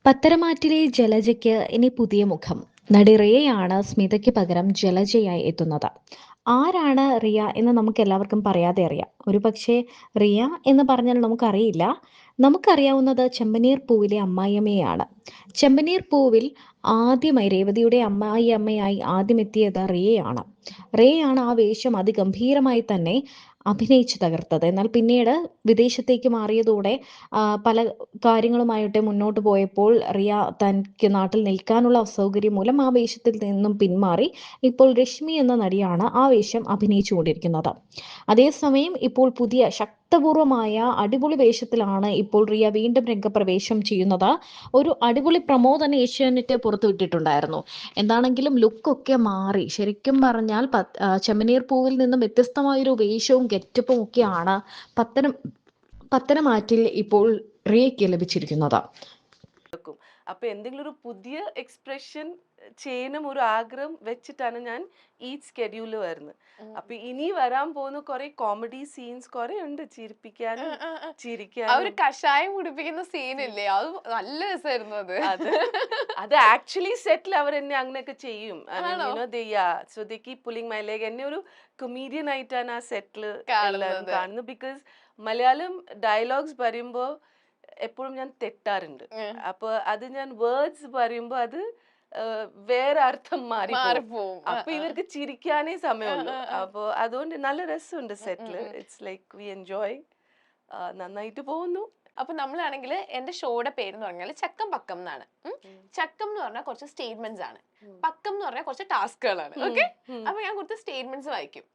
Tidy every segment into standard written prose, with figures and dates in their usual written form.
പത്തരമാറ്റിലെ ജലജയ്ക്ക് ഇനി പുതിയ മുഖം. നടി റിയയാണ് സ്മിതയ്ക്ക് പകരം ജലജയായി എത്തുന്നത്. ആരാണ് റിയ എന്ന് നമുക്ക് എല്ലാവർക്കും പറയാതെ അറിയാം. ഒരുപക്ഷെ റിയ എന്ന് പറഞ്ഞാൽ നമുക്കറിയില്ല. നമുക്കറിയാവുന്നത് ചെമ്പനീർ പൂവിലെ അമ്മായിയമ്മയാണ്. ചെമ്പനീർ പൂവിൽ ആദ്യമായി രേവതിയുടെ അമ്മായിയമ്മയായി ആദ്യം എത്തിയത് റിയയാണ്. റിയയാണ് ആ വേഷം അതിഗംഭീരമായി തന്നെ അഭിനയിച്ചു തകർത്തത്. എന്നാൽ പിന്നീട് വിദേശത്തേക്ക് മാറിയതോടെ പല കാര്യങ്ങളുമായിട്ട് മുന്നോട്ട് പോയപ്പോൾ റിയ തനിക്ക് നാട്ടിൽ നിൽക്കാനുള്ള അസൗകര്യം മൂലം ആ വേഷത്തിൽ നിന്നും പിന്മാറി ഇപ്പോൾ രശ്മി എന്ന നടിയാണ് ആ വേഷം അഭിനയിച്ചുകൊണ്ടിരിക്കുന്നത്. അതേസമയം ഇപ്പോൾ പുതിയ ശക്തപൂർവമായ അടിപൊളി വേഷത്തിലാണ് ഇപ്പോൾ റിയ വീണ്ടും രംഗപ്രവേശം ചെയ്യുന്നത്. ഒരു അടിപൊളി പ്രമോ തന്നെ ഏഷ്യാനെറ്റ് പുറത്തുവിട്ടിട്ടുണ്ടായിരുന്നു. എന്താണെങ്കിലും ലുക്കൊക്കെ മാറി. ശരിക്കും പറഞ്ഞാൽ ചെമ്മനീർ പൂവിൽ നിന്നും വ്യത്യസ്തമായൊരു വേഷവും ഗെറ്റപ്പും ഒക്കെയാണ് പത്തനം പത്തനമാറ്റിൽ ഇപ്പോൾ റിയയ്ക്ക് ലഭിച്ചിരിക്കുന്നത്. വെക്കും. അപ്പൊ എന്തെങ്കിലും ഒരു പുതിയ എക്സ്പ്രഷൻ ചെയ്യണം ഒരു ആഗ്രഹം വെച്ചിട്ടാണ് ഞാൻ ഈ സ്കെഡ്യൂള് വരുന്നത്. അപ്പൊ ഇനി വരാൻ പോകുന്ന കുറെ കോമഡി സീൻസ് കുറെ ഉണ്ട്, ചിരിപ്പിക്കാനും ആ ഒരു ചിരിക്കാനും. കഷായം കുടിപ്പിക്കുന്ന സീനില്ലേ, അത് നല്ല രസമായിരുന്നു. അത് അത് ആക്ച്വലി സെറ്റിൽ അവർ എന്നെ അങ്ങനെയൊക്കെ ചെയ്യും. So they keep pulling my leg. എന്നെ ഒരു കൊമീഡിയൻ ആയിട്ടാണ് ആ സെറ്റില് എല്ലാവരും കാണുന്നത്. ബിക്കോസ് മലയാളം ഡയലോഗ്സ് പറയുമ്പോ എപ്പോഴും ഞാൻ തെറ്റാറുണ്ട്. അപ്പൊ അത് ഞാൻ വേർഡ്സ് പറയുമ്പോ അത് വേറെ അർത്ഥം മാറിപ്പോവും. അപ്പൊ ഇവർക്ക് ചിരിക്കാനേ സമയമുള്ളൂ. അപ്പൊ അതുകൊണ്ട് നല്ല രസമുണ്ട് സെറ്റില്. It's like we enjoy. നന്നായിട്ട് പോകുന്നു. അപ്പൊ നമ്മളാണെങ്കിൽ എന്റെ ഷോയുടെ പേര് എന്ന് പറഞ്ഞാൽ ചക്കം പക്കം എന്നാണ്. ചക്കം എന്ന് പറഞ്ഞാൽ കുറച്ച് സ്റ്റേറ്റ്മെന്റ്സ് ആണ്, പക്കം എന്ന് പറഞ്ഞാൽ കുറച്ച് ടാസ്കുകളാണ്. ഓക്കെ, അപ്പൊ ഞാൻ കുറച്ച് സ്റ്റേറ്റ്മെന്റ്സ് വായിക്കും.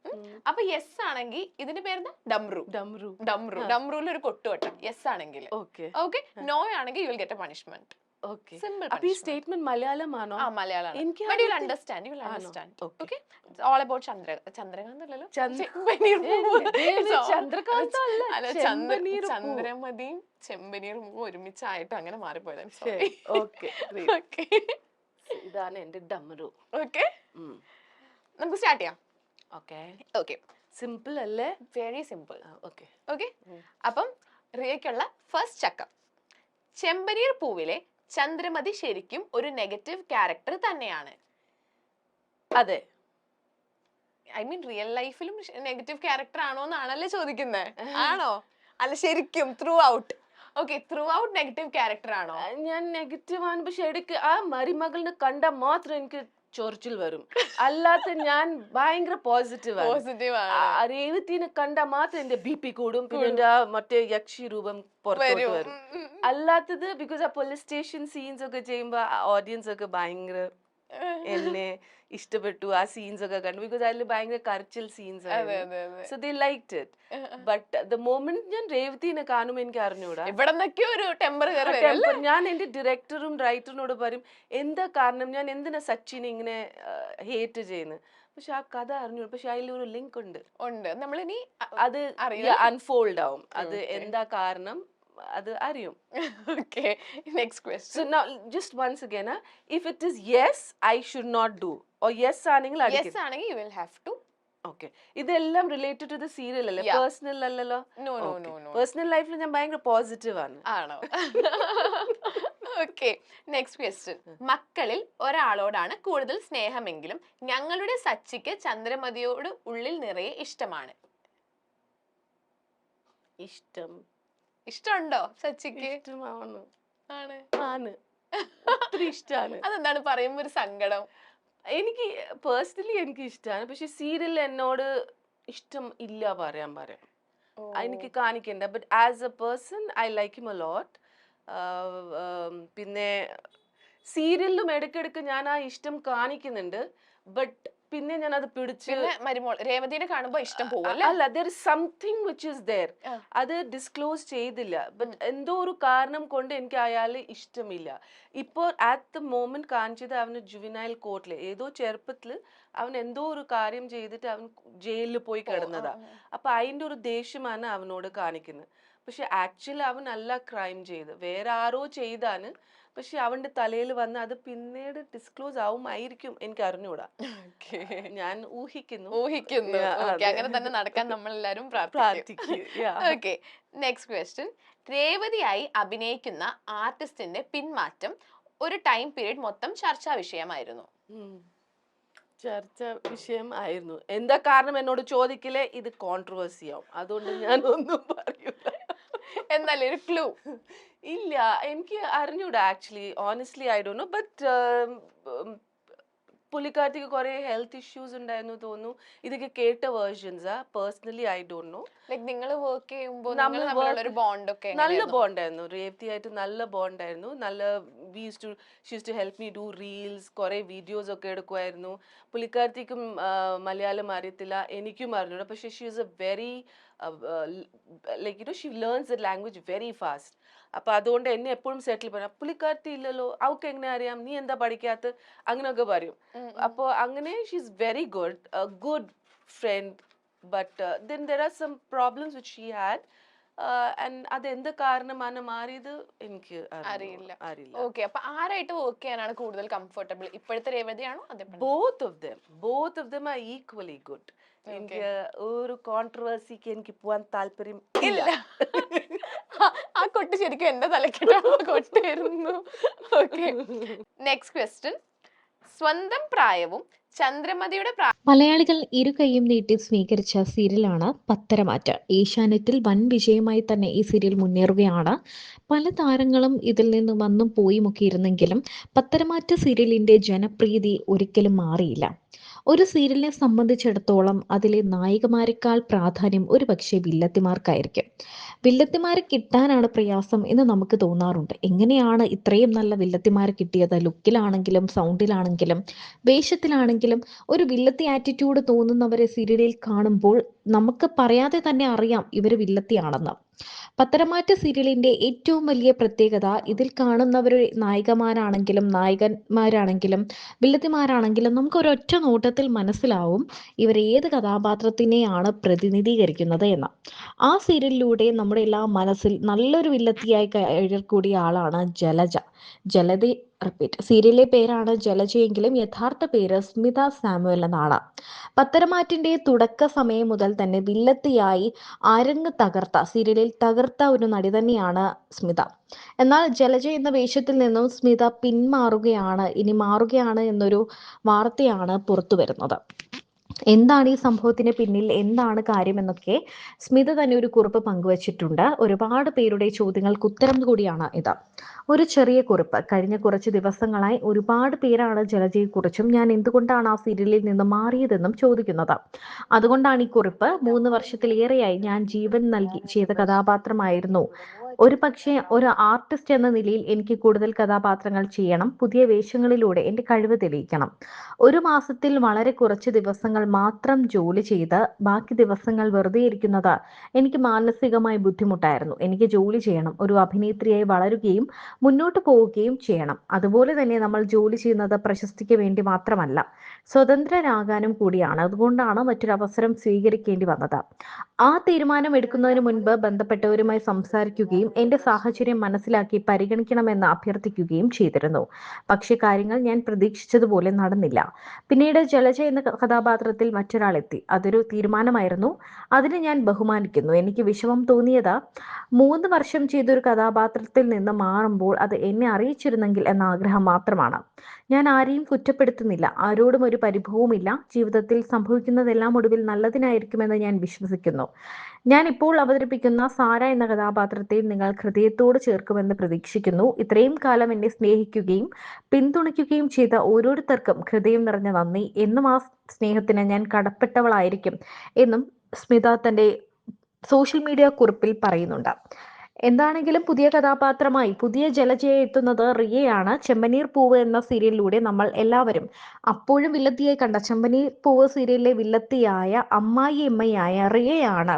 അപ്പൊ യെസ് ആണെങ്കിൽ ഇതിന്റെ പേര് ഡംറു. ഡംറു ഡംറു ഡംറൂല് ഒരു കൊട്ടുവട്ടം യെസ് ആണെങ്കിൽ. ഓക്കെ, നോ ആണെങ്കിൽ you will get A punishment. Simple. അപ്പൊ ഈ സ്റ്റേറ്റ്മെന്റ് മലയാളമാണോ? മലയാളം. എനിക്ക് But you'll understand. You will understand. Okay. It's all about Chandrakant അല്ലല്ലോ, ചന്ദ്രമതിയും ചെമ്പനീർ പൂവും ഒരുമിച്ചായിട്ട് അങ്ങനെ മാറിപ്പോയതാണ്. ഇതാണ് എന്റെ ഡമരു. ഓക്കെ, നമുക്ക് സ്റ്റാർട്ട് ചെയ്യാം. ഓക്കെ, സിമ്പിൾ അല്ലേ? Very simple. ഓക്കെ. അപ്പം റിയയ്ക്കുള്ള ഫസ്റ്റ് ചക്കം. ചെമ്പനീർ പൂവിലെ ചന്ദ്രമതി ശരിക്കും ഒരു നെഗറ്റീവ് ക്യാരക്ടർ തന്നെയാണ്. അതെ. ഐ മീൻ റിയൽ ലൈഫിലും നെഗറ്റീവ് ക്യാരക്ടർ ആണോ എന്നാണല്ലേ ചോദിക്കുന്നത്? ആണോ? അല്ല, ശരിക്കും throughout. Okay, throughout negative character ആണോ? ഞാൻ നെഗറ്റീവ് ആണ്, പക്ഷെ ഇടയ്ക്ക് ആ മരുമകളിനെ കണ്ടാൽ മാത്രം എനിക്ക് ചൊറിച്ചിൽ വരും. അല്ലാത്ത ഞാൻ ഭയങ്കര പോസിറ്റീവ്. രേവതിനെ കണ്ടാൽ മാത്രം എന്റെ BP കൂടും, പിന്നെ എന്റെ മറ്റേ യക്ഷി രൂപം പുറത്തോട്ട് വരും. അല്ലാത്തത് ബിക്കോസ് ആ പോലീസ് സ്റ്റേഷൻ സീൻസ് ഒക്കെ ചെയ്യുമ്പോ ഓഡിയൻസ് ഒക്കെ ഭയങ്കര എന്നെ ഇഷ്ടപ്പെട്ടു. ആ സീൻസ് ഒക്കെ കണ്ടു. ബിക്കോസ് അതിൽ ഭയങ്കര കരച്ചിൽ സീൻസ് ആയിരുന്നു. So they liked it. But the moment ഞാൻ രേവതിനെ കാണുമ്പോൾ എനിക്ക് അറിഞ്ഞൂടാ, ഒരു ടെമ്പർ. ഞാൻ എന്റെ ഡയറക്ടറും റൈറ്ററിനോട് പറയും എന്താ കാരണം, ഞാൻ എന്തിനാ സച്ചിനെ ഇങ്ങനെ ഹേറ്റ് ചെയ്യുന്നത്. പക്ഷെ ആ കഥ അറിഞ്ഞു. പക്ഷെ അതിലൊരു ലിങ്ക് ഉണ്ട്. നമ്മളിനി അത് അൺഫോൾഡ് ആവും. അത് എന്താ കാരണം അത് അറിയും. Okay, next question. So now just once again, if it is yes, I should not do, or yes ആണെങ്കിൽ yes ആണെങ്കിൽ you will have to. Okay, ഇതെല്ലാം റിലേറ്റഡ് ടു ദ സീരിയൽ അല്ലേ, പേഴ്സണൽ അല്ലല്ലോ? No. പേഴ്സണൽ ലൈഫിൽ ഞാൻ ഭയങ്കര positive ആണ്. ആണോ? Okay, next question. മക്കളിൽ ഒരാളോടാണ് കൂടുതൽ സ്നേഹമെങ്കിലും ഞങ്ങളുടെ സച്ചിക്ക് ചന്ദ്രമതിയോട് ഉള്ളിൽ നിറയെ ഇഷ്ടമാണ്. ഇഷ്ടമുണ്ടോ സച്ചിക്ക്? ആണ്. ഒത്തിരി ഇഷ്ടമാണ്. അതെന്താണ് പറയുമ്പോ ഒരു സങ്കടം? എനിക്ക് പേഴ്സണലി എനിക്ക് ഇഷ്ടമാണ്, പക്ഷെ സീരിയൽ എന്നോട് ഇഷ്ടം ഇല്ല പറയാം. എനിക്ക് കാണിക്കണ്ട. But as a person I like him a lot. പിന്നെ സീരിയലിലും ഇടയ്ക്കിടയ്ക്ക് ഞാൻ ആ ഇഷ്ടം കാണിക്കുന്നുണ്ട്. ബട്ട് പിന്നെ ഞാൻ അത് പിടിച്ച് രേവതിനെ കാണുമ്പോ ഇഷ്ടം പോവല്ലേ? അല്ല, there is something which is there. അത് ഡിസ്ക്ലോസ് ചെയ്തില്ല. ബട്ട് എന്തോ ഒരു കാരണം കൊണ്ട് എനിക്ക് അയാളെ ഇഷ്ടമില്ല. ഇപ്പോൾ അറ്റ് ദ മോമെന്റ് കാണിച്ചത് അവന് ജുവനൈൽ കോർട്ടില് ഏതോ ചെറുപ്പത്തില് അവൻ എന്തോ ഒരു കാര്യം ചെയ്തിട്ട് അവൻ ജയിലിൽ പോയി കിടന്നതാ. അപ്പൊ അതിന്റെ ഒരു ദേഷ്യമാണ് അവനോട് കാണിക്കുന്നത്. പക്ഷെ ആക്ച്വലി അവനല്ല ക്രൈം ചെയ്ത്, വേറെ ആരോ ചെയ്താണ്. പക്ഷെ അവന്റെ തലയിൽ വന്ന് അത് പിന്നീട് ഡിസ്ക്ലോസ് ആവുമായിരിക്കും, എനിക്ക് അറിഞ്ഞൂടാ. ഞാൻ ഊഹിക്കുന്നു. അങ്ങനെ തന്നെ നടക്കാൻ നമ്മൾ എല്ലാരും പ്രാർത്ഥിക്കും. Okay, next question. രേവതിയായി അഭിനയിക്കുന്ന ആർട്ടിസ്റ്റിന്റെ പിന്മാറ്റം ഒരു ടൈം പീരീഡ് മൊത്തം ചർച്ചാ വിഷയമായിരുന്നു. ചർച്ച വിഷയം ആയിരുന്നു. എന്താ കാരണം എന്നോട് ചോദിക്കലേ, ഇത് കോൺട്രവേഴ്സി ആവും, അതുകൊണ്ട് ഞാൻ ഒന്നും പറയൂല. എന്നാലും ഒരു ക്ലൂ ഇല്ല, എനിക്ക് അറിഞ്ഞൂടാ actually, honestly I don't know. But പുള്ളിക്കാരത്തിക്ക് കുറെ ഹെൽത്ത് ഇഷ്യൂസ് ഉണ്ടായിരുന്നു തോന്നുന്നു. ഇതൊക്കെ കേട്ട വേർഷൻസാ. Personally I don't know. Like നിങ്ങൾ വർക്ക് ചെയ്യുമ്പോൾ നമ്മൾ ബോണ്ട് ഒക്കെ നല്ല ബോണ്ടായിരുന്നു. രേവതിയായിട്ട് നല്ല ബോണ്ടായിരുന്നു. നല്ല she used to help me do reels, കുറെ വീഡിയോസ് ഒക്കെ എടുക്കുമായിരുന്നു. പുള്ളിക്കാരത്തിക്കും മലയാളം അറിയത്തില്ല, എനിക്കും അറിഞ്ഞൂടാ. പക്ഷെ she is a very like she learns the language very fast. അപ്പൊ അതുകൊണ്ട് എന്നെ എപ്പോഴും സെറ്റിൽ പറയാം, പുള്ളിക്കാരത്തി ഇല്ലല്ലോ, അവൾക്ക് എങ്ങനെ അറിയാം, നീ എന്താ പഠിക്കാത്ത, അങ്ങനെയൊക്കെ പറയും. അപ്പോൾ അങ്ങനെ she is very good friend. But then there are some problems which she had. അതെന്ത് കാരണമാണ് മാറിയത് എനിക്ക് അറിയില്ല. ഓക്കെ, അപ്പൊ ആരായിട്ട് വർക്ക് ചെയ്യാനാണ് കൂടുതൽ കംഫർട്ടബിൾ? ഇപ്പോഴത്തെ രേവതിയാണോ? Both of them are equally good. എനിക്ക് ഒരു കോൺട്രവേഴ്സിക്ക് എനിക്ക് പോവാൻ താല്പര്യം ഇല്ല. ആ കൊട്ട് ശരിക്കും എന്റെ തലക്കെട്ടാണ് കൊട്ടായിരുന്നു. Okay, next question. സ്വന്തം പ്രായവും ചന്ദ്രമതിയുടെ മലയാളികൾ ഇരു കൈയും നീട്ടി സ്വീകരിച്ച സീരിയലാണ് പത്തരമാറ്റ്. ഏഷ്യാനെറ്റിൽ വൻ വിജയമായി തന്നെ ഈ സീരിയൽ മുന്നേറുകയാണ്. പല താരങ്ങളും ഇതിൽ നിന്ന് വന്നും പോയുമൊക്കെ ഇരുന്നെങ്കിലും പത്തരമാറ്റ് സീരിയലിന്റെ ജനപ്രീതി ഒരിക്കലും മാറിയില്ല. ഒരു സീരിയലിനെ സംബന്ധിച്ചിടത്തോളം അതിലെ നായികമാരെക്കാൾ പ്രാധാന്യം ഒരു പക്ഷേ വില്ലത്തിമാർക്കായിരിക്കും. വില്ലത്തിമാരെ കിട്ടാനാണ് പ്രയാസം എന്ന് നമുക്ക് തോന്നാറുണ്ട്. എങ്ങനെയാണ് ഇത്രയും നല്ല വില്ലത്തിമാരെ കിട്ടിയത്? ലുക്കിലാണെങ്കിലും സൗണ്ടിലാണെങ്കിലും വേഷത്തിലാണെങ്കിലും ഒരു വില്ലത്തി ആറ്റിറ്റ്യൂഡ് തോന്നുന്നവരെ സീരിയലിൽ കാണുമ്പോൾ നമുക്ക് പറയാതെ തന്നെ അറിയാം ഇവർ വില്ലത്തിയാണെന്ന്. പത്തരമാറ്റ് സീരിയലിന്റെ ഏറ്റവും വലിയ പ്രത്യേകത ഇതിൽ കാണുന്നവരുടെ നായികമാരാണെങ്കിലും നായകന്മാരാണെങ്കിലും വില്ലത്തിമാരാണെങ്കിലും നമുക്ക് ഒരൊറ്റ നോട്ടത്തിൽ മനസ്സിലാവും ഇവർ ഏത് കഥാപാത്രത്തിനെയാണ് പ്രതിനിധീകരിക്കുന്നത് എന്ന്. ആ സീരിയലിലൂടെ നമ്മുടെ എല്ലാ മനസ്സിൽ നല്ലൊരു വില്ലത്തിയായി കൂടിയ ആളാണ് ജലജ. റിപ്പീറ്റ്, സീരിയലിലെ പേരാണ് ജലജയെങ്കിലും യഥാർത്ഥ പേര് സ്മിത സാമുവൽ എന്നാണ്. പത്തരമാറ്റിന്റെ തുടക്ക സമയം മുതൽ തന്നെ വില്ലത്തിയായി അരങ്ങ് സീരിയലിൽ തകർത്ത ഒരു നടി തന്നെയാണ് സ്മിത. എന്നാൽ ജലജ എന്ന വേഷത്തിൽ നിന്നും സ്മിത മാറുകയാണ് എന്നൊരു വാർത്തയാണ് പുറത്തു വരുന്നത്. എന്താണ് ഈ സംഭവത്തിന് പിന്നിൽ, എന്താണ് കാര്യമെന്നൊക്കെ സ്മിത തന്നെ ഒരു കുറിപ്പ് പങ്കുവച്ചിട്ടുണ്ട്. ഒരുപാട് പേരുടെ ചോദ്യങ്ങൾക്ക് ഉത്തരം കൂടിയാണ് ഇത്. ഒരു ചെറിയ കുറിപ്പ്. കഴിഞ്ഞ കുറച്ച് ദിവസങ്ങളായി ഒരുപാട് പേരാണ് ജലജയെക്കുറിച്ചും ഞാൻ എന്തുകൊണ്ടാണ് ആ സീരിയലിൽ നിന്ന് മാറിയതെന്നും ചോദിക്കുന്നത്. അതുകൊണ്ടാണ് ഈ കുറിപ്പ്. 3 വർഷത്തിലേറെയായി ഞാൻ ജീവൻ നൽകി ചെയ്ത കഥാപാത്രമായിരുന്നു. ഒരു പക്ഷേ ഒരു ആർട്ടിസ്റ്റ് എന്ന നിലയിൽ എനിക്ക് കൂടുതൽ കഥാപാത്രങ്ങൾ ചെയ്യണം. പുതിയ വേഷങ്ങളിലൂടെ എൻ്റെ കഴിവ് തെളിയിക്കണം. ഒരു മാസത്തിൽ വളരെ കുറച്ച് ദിവസങ്ങൾ മാത്രം ജോലി ചെയ്ത് ബാക്കി ദിവസങ്ങൾ വെറുതെ ഇരിക്കുന്നത് എനിക്ക് മാനസികമായി ബുദ്ധിമുട്ടായിരുന്നു. എനിക്ക് ജോലി ചെയ്യണം, ഒരു അഭിനേത്രിയായി വളരുകയും മുന്നോട്ട് പോവുകയും ചെയ്യണം. അതുപോലെ തന്നെ നമ്മൾ ജോലി ചെയ്യുന്നത് പ്രശസ്തിക്ക് വേണ്ടി മാത്രമല്ല, സ്വതന്ത്രരാകാനും കൂടിയാണ്. അതുകൊണ്ടാണ് മറ്റൊരവസരം സ്വീകരിക്കേണ്ടി വന്നത്. ആ തീരുമാനം എടുക്കുന്നതിന് മുൻപ് ബന്ധപ്പെട്ടവരുമായി സംസാരിക്കുകയും എൻ്റെ സാഹചര്യം മനസ്സിലാക്കി പരിഗണിക്കണമെന്ന് അഭ്യർത്ഥിക്കുകയും ചെയ്തിരുന്നു. പക്ഷേ കാര്യങ്ങൾ ഞാൻ പ്രതീക്ഷിച്ചതുപോലെ നടന്നില്ല. പിന്നീട് ജലജ എന്ന കഥാപാത്രത്തിൽ മറ്റൊരാൾ എത്തി. അതൊരു തീരുമാനമായിരുന്നു. അതിനെ ഞാൻ ബഹുമാനിക്കുന്നു. എനിക്ക് വിഷമം തോന്നിയത് 3 വർഷം ചെയ്തൊരു കഥാപാത്രത്തിൽ നിന്ന് മാറുമ്പോൾ അത് എന്നെ അറിയിച്ചിരുന്നെങ്കിൽ എന്ന ആഗ്രഹം മാത്രമാണ്. ഞാൻ ആരെയും കുറ്റപ്പെടുത്തുന്നില്ല, ആരോടും ഒരു പരിഭവവുമില്ല. ജീവിതത്തിൽ സംഭവിക്കുന്നതെല്ലാം ഒടുവിൽ നല്ലതിനായിരിക്കുമെന്ന് ഞാൻ വിശ്വസിക്കുന്നു. ഞാൻ ഇപ്പോൾ അവതരിപ്പിക്കുന്ന സാര എന്ന കഥാപാത്രത്തെ നിങ്ങൾ ഹൃദയത്തോട് ചേർക്കുമെന്ന് പ്രതീക്ഷിക്കുന്നു. ഇത്രയും കാലം എന്നെ സ്നേഹിക്കുകയും പിന്തുണയ്ക്കുകയും ചെയ്ത ഓരോരുത്തർക്കും ഹൃദയം നിറഞ്ഞ നന്ദി. എന്നും ആ സ്നേഹത്തിന് ഞാൻ കടപ്പെട്ടവളായിരിക്കും എന്നും സ്മിത തന്റെ സോഷ്യൽ മീഡിയ കുറിപ്പിൽ പറയുന്നുണ്ട്. എന്താണെങ്കിലും പുതിയ കഥാപാത്രമായി പുതിയ ജലജയെ എത്തുന്നത് റിയയാണ്. ചെമ്പനീർ പൂവ് എന്ന സീരിയലിലൂടെ നമ്മൾ എല്ലാവരും അപ്പോഴും വില്ലത്തിയായി കണ്ട ചെമ്പനീർ പൂവ് സീരിയലിലെ വില്ലത്തിയായ അമ്മായിയമ്മയായ റിയയാണ്